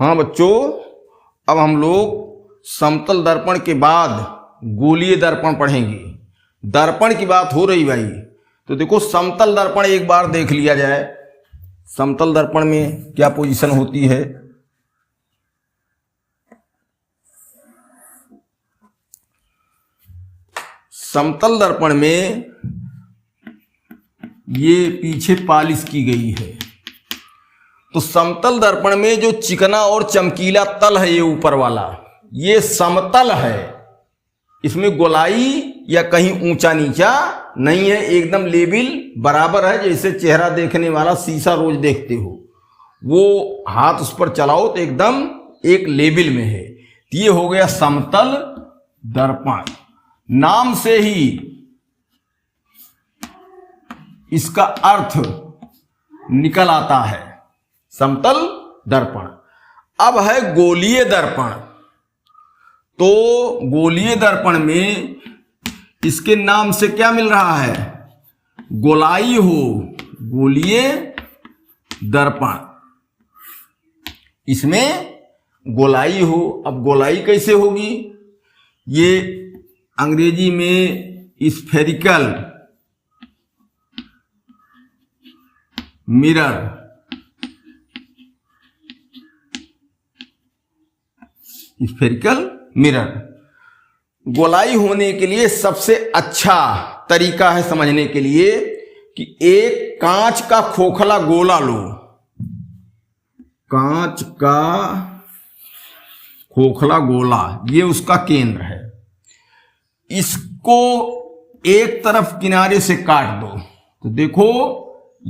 हाँ बच्चों, अब हम लोग समतल दर्पण के बाद गोलीय दर्पण पढ़ेंगे। दर्पण की बात हो रही भाई, तो देखो समतल दर्पण एक बार देख लिया जाए। समतल दर्पण में क्या पोजीशन होती है। समतल दर्पण में ये पीछे पालिश की गई है, तो समतल दर्पण में जो चिकना और चमकीला तल है, ये ऊपर वाला, ये समतल है। इसमें गोलाई या कहीं ऊंचा नीचा नहीं है, एकदम लेवल बराबर है। जैसे चेहरा देखने वाला शीशा रोज देखते हो, वो हाथ उस पर चलाओ तो एकदम एक लेवल में है। तो ये हो गया समतल दर्पण। नाम से ही इसका अर्थ निकल आता है, समतल दर्पण। अब है गोलीय दर्पण। तो गोलीय दर्पण में इसके नाम से क्या मिल रहा है, गोलाई हो, गोलीय दर्पण। इसमें गोलाई हो। अब गोलाई कैसे होगी, ये अंग्रेजी में स्फेरिकल मिरर, स्फेरिकल मिरर। गोलाई होने के लिए सबसे अच्छा तरीका है समझने के लिए कि एक कांच का खोखला गोला लो। कांच का खोखला गोला, ये उसका केंद्र है। इसको एक तरफ किनारे से काट दो, तो देखो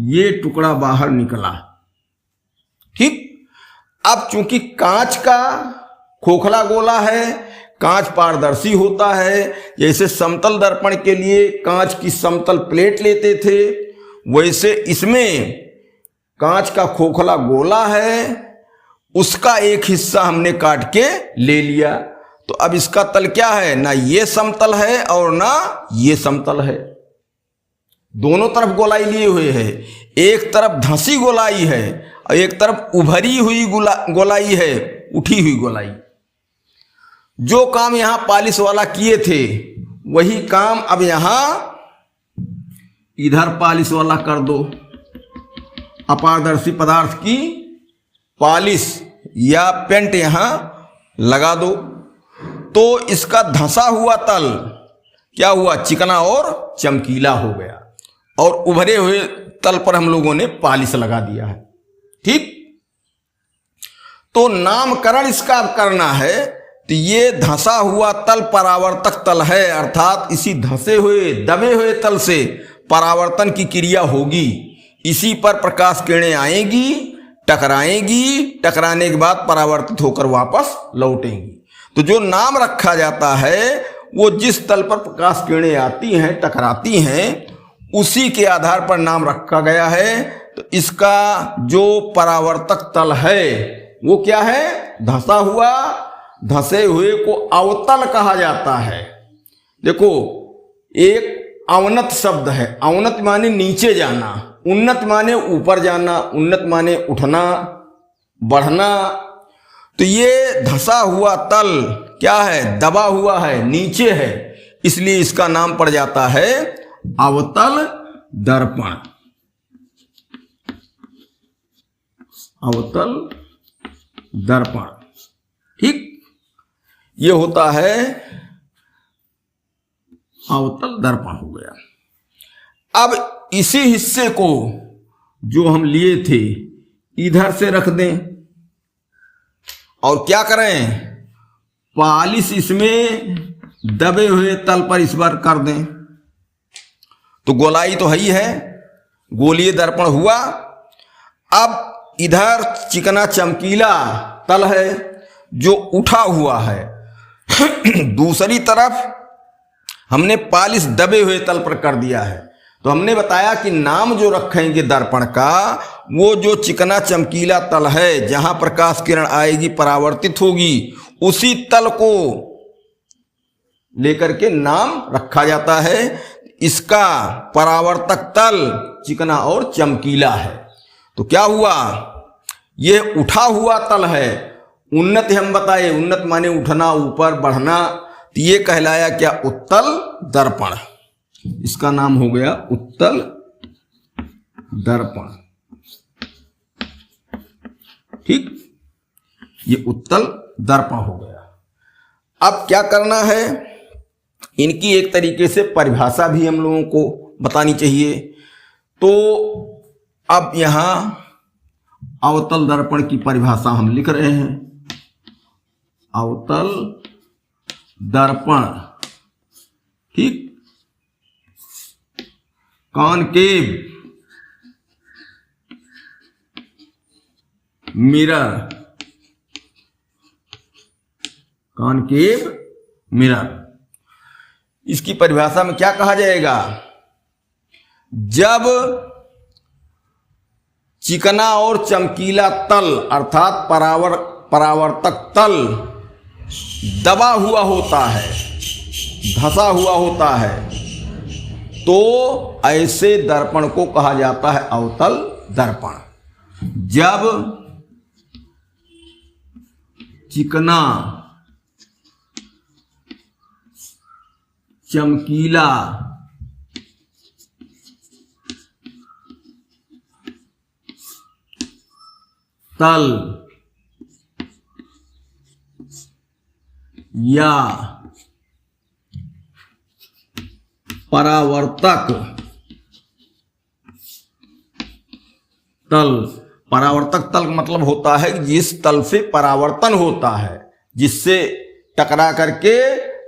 ये टुकड़ा बाहर निकला। ठीक। अब चूंकि कांच का खोखला गोला है, कांच पारदर्शी होता है। जैसे समतल दर्पण के लिए कांच की समतल प्लेट लेते थे, वैसे इसमें कांच का खोखला गोला है, उसका एक हिस्सा हमने काट के ले लिया। तो अब इसका तल क्या है, ना ये समतल है और ना ये समतल है, दोनों तरफ गोलाई लिए हुए है। एक तरफ धंसी गोलाई है और एक तरफ उभरी हुई गोलाई है, उठी हुई गोलाई। जो काम यहां पालिश वाला किए थे, वही काम अब यहां इधर पालिश वाला कर दो। अपारदर्शी पदार्थ की पालिश या पेंट यहां लगा दो, तो इसका धंसा हुआ तल क्या हुआ, चिकना और चमकीला हो गया। और उभरे हुए तल पर हम लोगों ने पालिश लगा दिया है। ठीक। तो नामकरण इसका अब करना है। तो ये धंसा हुआ तल परावर्तक तल है, अर्थात इसी धंसे हुए दबे हुए तल से परावर्तन की क्रिया होगी। इसी पर प्रकाश किरणें आएंगी, टकराएंगी, टकराने के बाद परावर्तित होकर वापस लौटेंगी। तो जो नाम रखा जाता है, वो जिस तल पर प्रकाश किरणें आती हैं, टकराती हैं, उसी के आधार पर नाम रखा गया है। तो इसका जो परावर्तक तल है वो क्या है, धंसा हुआ। धंसे हुए को अवतल कहा जाता है। देखो, एक अवनत शब्द है। अवनत माने नीचे जाना, उन्नत माने ऊपर जाना, उन्नत माने उठना, बढ़ना। तो ये धंसा हुआ तल क्या है, दबा हुआ है, नीचे है, इसलिए इसका नाम पड़ जाता है अवतल दर्पण। अवतल दर्पण। ठीक। ये होता है अवतल दर्पण हो गया। अब इसी हिस्से को जो हम लिए थे इधर से रख दें और क्या करें, पालिश इसमें दबे हुए तल पर इस बार कर दें। तो गोलाई तो है ही है, गोलीय दर्पण हुआ। अब इधर चिकना चमकीला तल है जो उठा हुआ है। दूसरी तरफ हमने पालिश दबे हुए तल पर कर दिया है। तो हमने बताया कि नाम जो रखेंगे दर्पण का, वो जो चिकना चमकीला तल है, जहां प्रकाश किरण आएगी, परावर्तित होगी, उसी तल को लेकर के नाम रखा जाता है। इसका परावर्तक तल चिकना और चमकीला है। तो क्या हुआ, ये उठा हुआ तल है उन्नत हम बताए, उन्नत माने उठना, ऊपर बढ़ना, तो ये कहलाया क्या? उत्तल दर्पण। इसका नाम हो गया उत्तल दर्पण। ठीक, ये उत्तल दर्पण हो गया। अब क्या करना है, इनकी एक तरीके से परिभाषा भी हम लोगों को बतानी चाहिए। तो अब यहां अवतल दर्पण की परिभाषा हम लिख रहे हैं। अवतल दर्पण, ठीक, कॉनकेव मिरर, कॉनकेव मिरर। इसकी परिभाषा में क्या कहा जाएगा? जब चिकना और चमकीला तल अर्थात परावर्तक तल दबा हुआ होता है, धंसा हुआ होता है, तो ऐसे दर्पण को कहा जाता है अवतल दर्पण। जब चिकना चमकीला तल या परावर्तक तल, परावर्तक तल मतलब होता है जिस तल से परावर्तन होता है, जिससे टकरा करके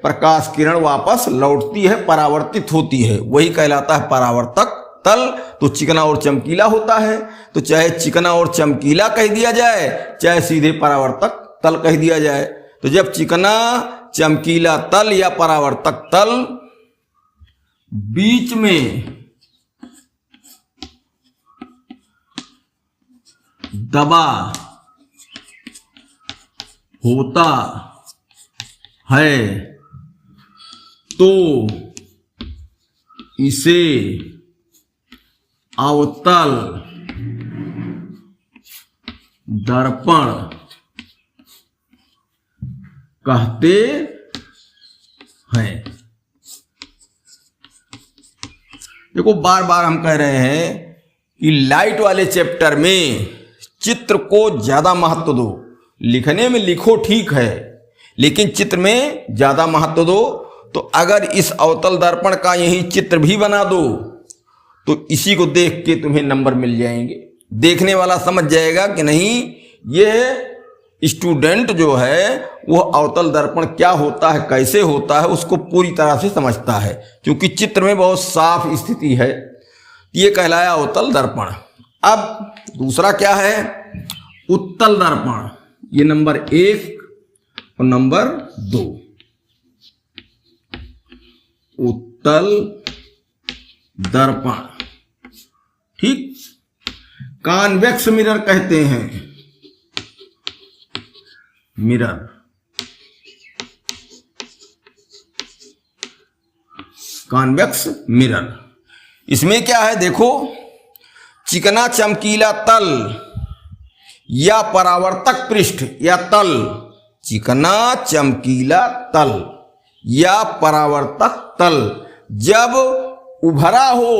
प्रकाश किरण वापस लौटती है, परावर्तित होती है, वही कहलाता है परावर्तक तल। तो चिकना और चमकीला होता है, तो चाहे चिकना और चमकीला कह दिया जाए, चाहे सीधे परावर्तक तल कह दिया जाए। तो जब चिकना चमकीला तल या परावर्तक तल बीच में दबा होता है तो इसे अवतल दर्पण कहते हैं। देखो, बार बार हम कह रहे हैं कि लाइट वाले चैप्टर में चित्र को ज्यादा महत्व दो। लिखने में लिखो ठीक है, लेकिन चित्र में ज्यादा महत्व दो। तो अगर इस अवतल दर्पण का यही चित्र भी बना दो तो इसी को देख के तुम्हें नंबर मिल जाएंगे। देखने वाला समझ जाएगा कि नहीं, यह स्टूडेंट जो है वो अवतल दर्पण क्या होता है, कैसे होता है, उसको पूरी तरह से समझता है, क्योंकि चित्र में बहुत साफ स्थिति है। ये कहलाया अवतल दर्पण। अब दूसरा क्या है? उत्तल दर्पण। ये नंबर 1 और नंबर 2। उत्तल दर्पण, ठीक, कॉन्वेक्स मिरर कहते हैं। Mirror, convex mirror. इसमें क्या है देखो, चिकना चमकीला तल या परावर्तक पृष्ठ या तल, चिकना चमकीला तल या परावर्तक तल जब उभरा हो,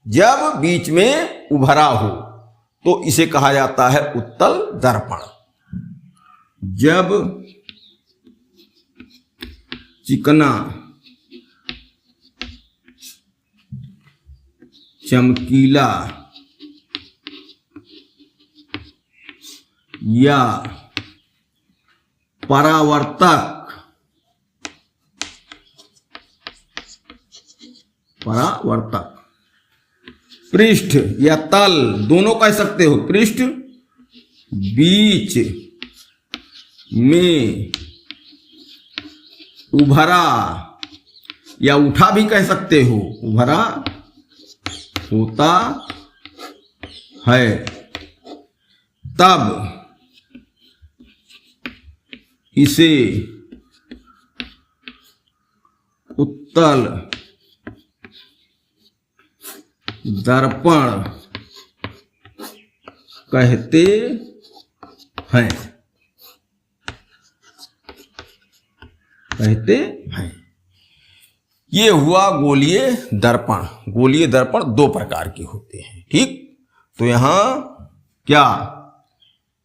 जब बीच में उभरा हो, तो इसे कहा जाता है उत्तल दर्पण। जब चिकना चमकीला या परावर्तक पृष्ठ या तल, दोनों कह सकते हो, पृष्ठ बीच में उभरा या उठा भी कह सकते हो, उभरा होता है, तब इसे उत्तल दर्पण कहते हैं। कहते हैं। ये हुआ गोलीय दर्पण। गोलीय दर्पण दो प्रकार के होते हैं, ठीक। तो यहां क्या,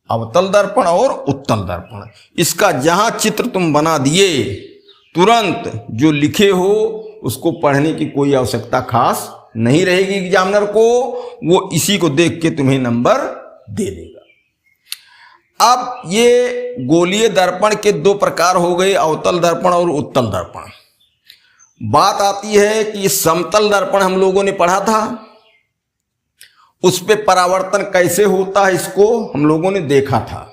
अवतल दर्पण और उत्तल दर्पण। इसका जहां चित्र तुम बना दिए, तुरंत जो लिखे हो उसको पढ़ने की कोई आवश्यकता खास नहीं रहेगी एग्जामिनर को, वो इसी को देख के तुम्हें नंबर दे देगा। अब ये गोलीय दर्पण के दो प्रकार हो गए, अवतल दर्पण और उत्तल दर्पण। बात आती है कि समतल दर्पण हम लोगों ने पढ़ा था, उस पे परावर्तन कैसे होता है इसको हम लोगों ने देखा था,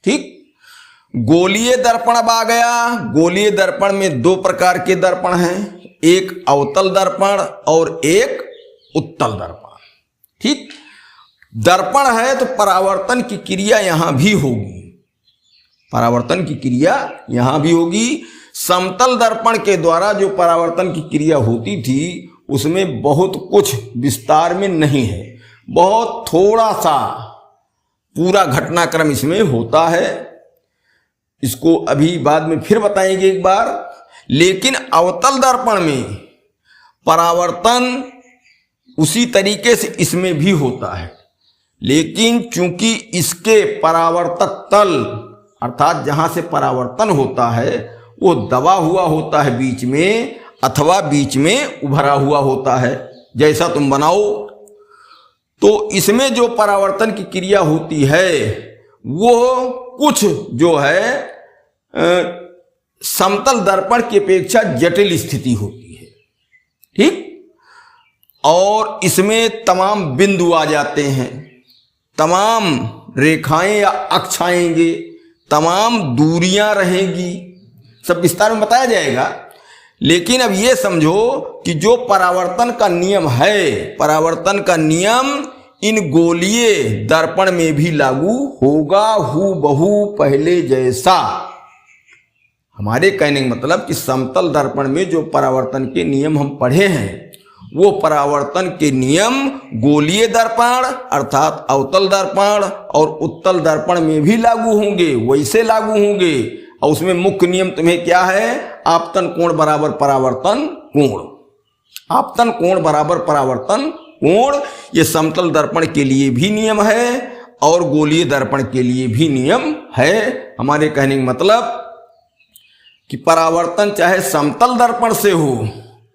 ठीक। गोलीय दर्पण अब आ गया। गोलीय दर्पण में दो प्रकार के दर्पण हैं, एक अवतल दर्पण और एक उत्तल दर्पण, ठीक। दर्पण है तो परावर्तन की क्रिया यहां भी होगी, परावर्तन की क्रिया यहां भी होगी। समतल दर्पण के द्वारा जो परावर्तन की क्रिया होती थी उसमें बहुत कुछ विस्तार में नहीं है, बहुत थोड़ा सा पूरा घटनाक्रम इसमें होता है। इसको अभी बाद में फिर बताएंगे एक बार। लेकिन अवतल दर्पण में परावर्तन उसी तरीके से इसमें भी होता है, लेकिन चूंकि इसके परावर्तक तल अर्थात जहां से परावर्तन होता है वो दबा हुआ होता है बीच में, अथवा बीच में उभरा हुआ होता है, जैसा तुम बनाओ। तो इसमें जो परावर्तन की क्रिया होती है वो कुछ जो है समतल दर्पण की अपेक्षा जटिल स्थिति होती है, ठीक। और इसमें तमाम बिंदु आ जाते हैं, तमाम रेखाएं या अक्ष आएंगे, तमाम दूरियां रहेंगी, सब विस्तार में बताया जाएगा। लेकिन अब ये समझो कि जो परावर्तन का नियम है, परावर्तन का नियम इन गोलीय दर्पण में भी लागू होगा, हूबहू पहले जैसा। हमारे कहने का मतलब कि समतल दर्पण में जो परावर्तन के नियम हम पढ़े हैं वो परावर्तन के नियम गोलीय दर्पण अर्थात अवतल दर्पण और उत्तल दर्पण में भी लागू होंगे, वैसे लागू होंगे। और उसमें मुख्य नियम तुम्हें क्या है, आपतन कोण बराबर परावर्तन कोण, आपतन कोण बराबर परावर्तन कोण। ये समतल दर्पण के लिए भी नियम है और गोलीय दर्पण के लिए भी नियम है। हमारे कहने का मतलब कि परावर्तन चाहे समतल दर्पण से हो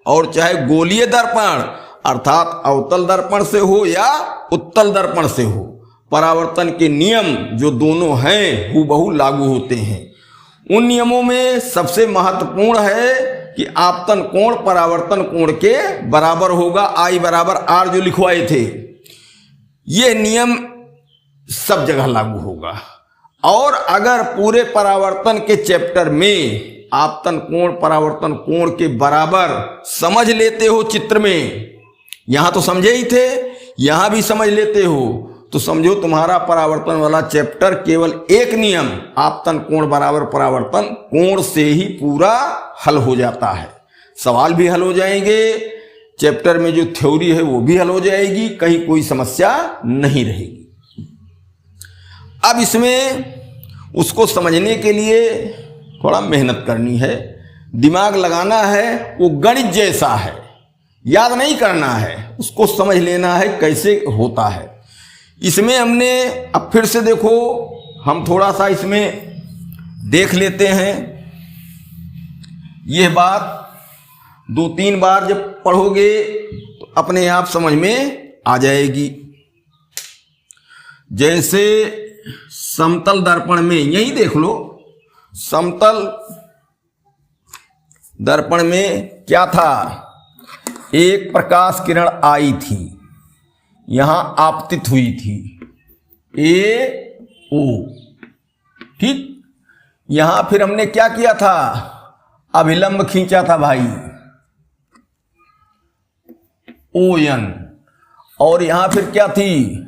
और चाहे गोलीय दर्पण अर्थात अवतल दर्पण से हो या उत्तल दर्पण से हो, परावर्तन के नियम जो दोनों हैं हूबहू लागू होते हैं। उन नियमों में सबसे महत्वपूर्ण है कि आपतन कोण परावर्तन कोण के बराबर होगा, आई बराबर आर जो लिखवाए थे, यह नियम सब जगह लागू होगा। और अगर पूरे परावर्तन के चैप्टर में आपतन कोण परावर्तन कोण के बराबर समझ लेते हो चित्र में, यहां तो समझे ही थे, यहां भी समझ लेते हो, तो समझो तुम्हारा परावर्तन वाला चैप्टर केवल एक नियम आपतन कोण बराबर परावर्तन कोण से ही पूरा हल हो जाता है। सवाल भी हल हो जाएंगे, चैप्टर में जो थ्योरी है वो भी हल हो जाएगी, कहीं कोई समस्या नहीं रहेगी। अब इसमें उसको समझने के लिए थोड़ा मेहनत करनी है, दिमाग लगाना है, वो गणित जैसा है, याद नहीं करना है, उसको समझ लेना है कैसे होता है। इसमें हमने अब फिर से देखो, हम थोड़ा सा इसमें देख लेते हैं। यह बात 2-3 बार जब पढ़ोगे तो अपने आप समझ में आ जाएगी। जैसे समतल दर्पण में यही देख लो, समतल दर्पण में क्या था, एक प्रकाश किरण आई थी, यहां आपतित हुई थी ए ओ, ठीक। यहां फिर हमने क्या किया था, अभिलंब खींचा था भाई ओ एन, और यहां फिर क्या थी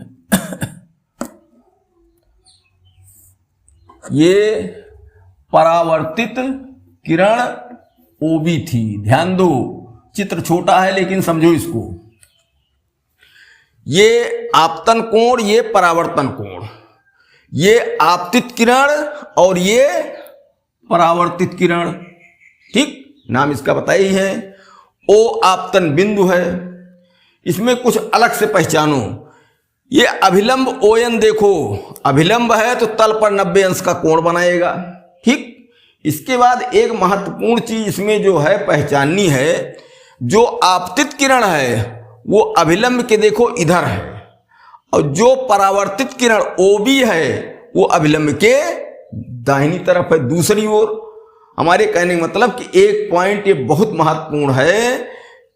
ये परावर्तित किरण ओ बी थी। ध्यान दो, चित्र छोटा है लेकिन समझो इसको, ये आपतन कोण, ये परावर्तन कोण, ये आपतित किरण और ये परावर्तित किरण, ठीक, नाम इसका बताया ही है। ओ आपतन बिंदु है। इसमें कुछ अलग से पहचानो। ये अभिलंब ओयन देखो, अभिलंब है तो तल पर 90 अंश का कोण बनाएगा। ठीक, इसके बाद एक महत्वपूर्ण चीज इसमें जो है पहचाननी है, जो आपतित किरण है वो अभिलंब के देखो इधर है, और जो परावर्तित किरण ओबी है वो अभिलंब के दाहिनी तरफ है, दूसरी ओर। हमारे कहने का मतलब कि एक पॉइंट ये बहुत महत्वपूर्ण है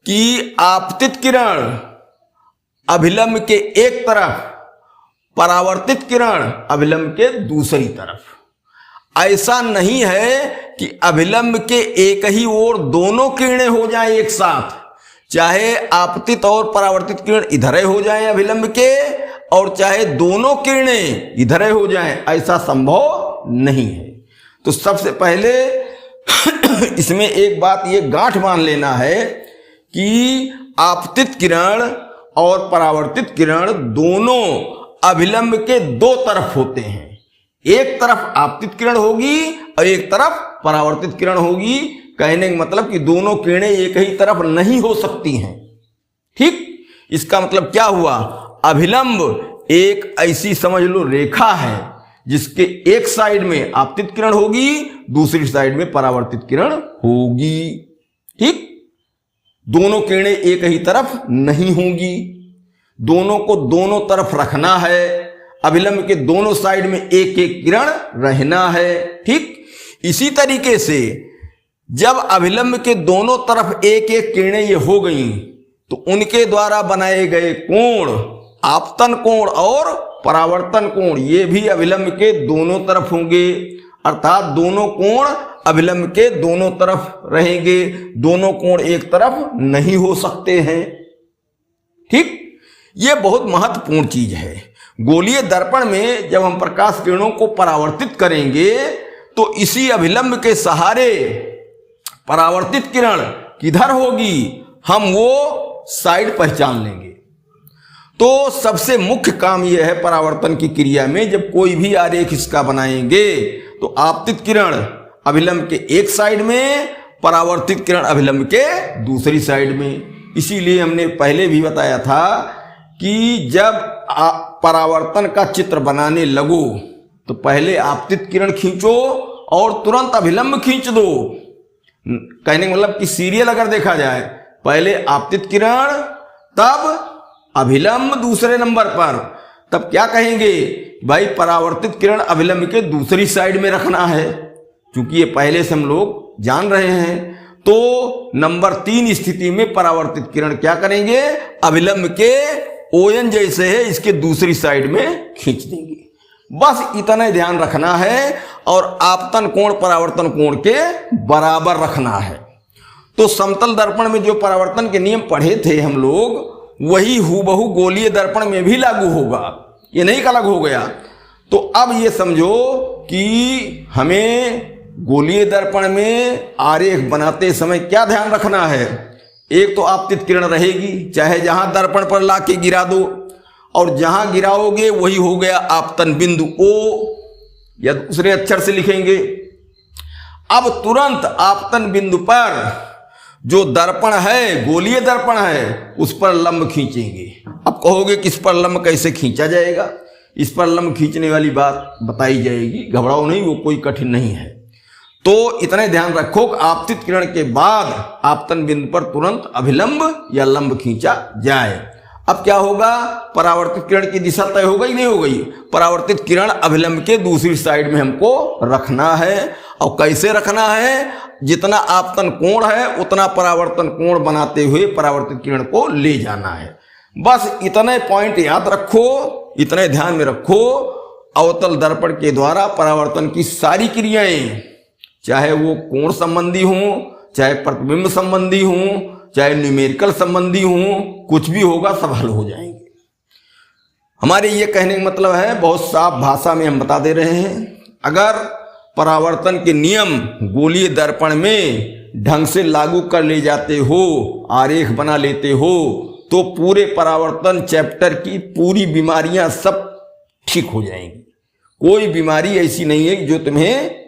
कि आपतित किरण अभिलंब के एक तरफ, परावर्तित किरण अभिलंब के दूसरी तरफ। ऐसा नहीं है कि अभिलंब के एक ही ओर दोनों किरणें हो जाएं एक साथ, चाहे आपतित और परावर्तित किरण इधर हो जाएं अभिलंब के, और चाहे दोनों किरणें इधर हो जाएं, ऐसा संभव नहीं है। तो सबसे पहले इसमें एक बात ये गांठ मान लेना है कि आपतित किरण और परावर्तित किरण दोनों अभिलंब के दो तरफ होते हैं। एक तरफ आपतित किरण होगी और एक तरफ परावर्तित किरण होगी। कहने का मतलब कि दोनों किरणें एक ही तरफ नहीं हो सकती हैं। ठीक, इसका मतलब क्या हुआ, अभिलंब एक ऐसी समझ लो रेखा है जिसके एक साइड में आपतित किरण होगी, दूसरी साइड में परावर्तित किरण होगी। ठीक, दोनों किरणें एक ही तरफ नहीं होंगी, दोनों को दोनों तरफ रखना है। अभिलंब के दोनों साइड में एक एक किरण रहना है। ठीक, इसी तरीके से जब अभिलंब के दोनों तरफ एक एक किरणें ये हो गई तो उनके द्वारा बनाए गए कोण, आपतन कोण और परावर्तन कोण, ये भी अभिलंब के दोनों तरफ होंगे। अर्थात दोनों कोण अभिलंब के दोनों तरफ रहेंगे, दोनों कोण एक तरफ नहीं हो सकते हैं। ठीक, ये बहुत महत्वपूर्ण चीज है। गोलीय दर्पण में जब हम प्रकाश किरणों को परावर्तित करेंगे तो इसी अभिलंब के सहारे परावर्तित किरण किधर होगी, हम वो साइड पहचान लेंगे। तो सबसे मुख्य काम यह है परावर्तन की क्रिया में, जब कोई भी आरेख इसका बनाएंगे तो आपतित किरण अभिलंब के एक साइड में, परावर्तित किरण अभिलंब के दूसरी साइड में। इसीलिए हमने पहले भी बताया था कि जब परावर्तन का चित्र बनाने लगो तो पहले आपतित किरण खींचो और तुरंत अभिलंब खींच दो। कहने का मतलब कि सीरियल अगर देखा जाए, पहले आपतित किरण तब अभिलंब दूसरे नंबर पर, तब क्या कहेंगे भाई परावर्तित किरण अभिलंब के दूसरी साइड में रखना है। क्योंकि ये पहले से हम लोग जान रहे हैं, तो नंबर 3 स्थिति में परावर्तित किरण क्या करेंगे, अभिलंब के ओयन जैसे है इसके दूसरी साइड में खींच देंगे। बस इतना ध्यान रखना है और आपतन कोण परावर्तन कोण के बराबर रखना है। तो समतल दर्पण में जो परावर्तन के नियम पढ़े थे हम लोग, वही हूबहू गोलीय दर्पण में भी लागू होगा, ये नहीं अलग हो गया। तो अब ये समझो कि हमें गोलीय दर्पण में आरेख बनाते समय क्या ध्यान रखना है। एक तो आपतित किरण रहेगी, चाहे जहां दर्पण पर लाके गिरा दो, और जहां गिराओगे वही हो गया आपतन बिंदु ओ, या दूसरे अक्षर से लिखेंगे। अब तुरंत आपतन बिंदु पर जो दर्पण है, गोलीय दर्पण है, उस पर लंब खींचेंगे। अब कहोगे कि इस पर लंब कैसे खींचा जाएगा, इस पर लंब खींचने वाली बात बताई जाएगी, घबराओ नहीं, वो कोई कठिन नहीं है। तो इतना ध्यान रखो कि आपतित किरण के बाद आपतन बिंदु पर तुरंत अभिलंब या लंब खींचा जाए। अब क्या होगा, परावर्तित किरण की दिशा तय हो गई नहीं हो गई, परावर्तित किरण अभिलंब के दूसरी साइड में हमको रखना है। और कैसे रखना है, जितना आपतन कोण है उतना परावर्तन कोण बनाते हुए परावर्तित किरण को ले जाना है। बस इतने पॉइंट याद रखो, इतने ध्यान में रखो। अवतल दर्पण के द्वारा परावर्तन की सारी क्रियाएं, चाहे वो कोण संबंधी हों, चाहे प्रतिबिंब संबंधी हों, चाहे न्यूमेरिकल संबंधी हों, कुछ भी होगा सब हल हो जाएंगे। हमारे ये कहने का मतलब है, बहुत साफ भाषा में हम बता दे रहे हैं, अगर परावर्तन के नियम गोलीय दर्पण में ढंग से लागू कर ले जाते हो, आरेख बना लेते हो, तो पूरे परावर्तन चैप्टर की पूरी बीमारियां सब ठीक हो जाएंगी। कोई बीमारी ऐसी नहीं है जो तुम्हें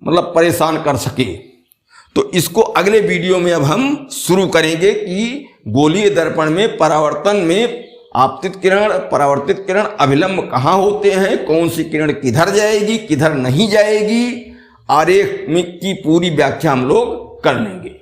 मतलब परेशान कर सके। तो इसको अगले वीडियो में अब हम शुरू करेंगे कि गोलीय दर्पण में परावर्तन में आपतित किरण, परावर्तित किरण, अभिलंब कहाँ होते हैं, कौन सी किरण किधर जाएगी किधर नहीं जाएगी, आरेख में की पूरी व्याख्या हम लोग कर लेंगे।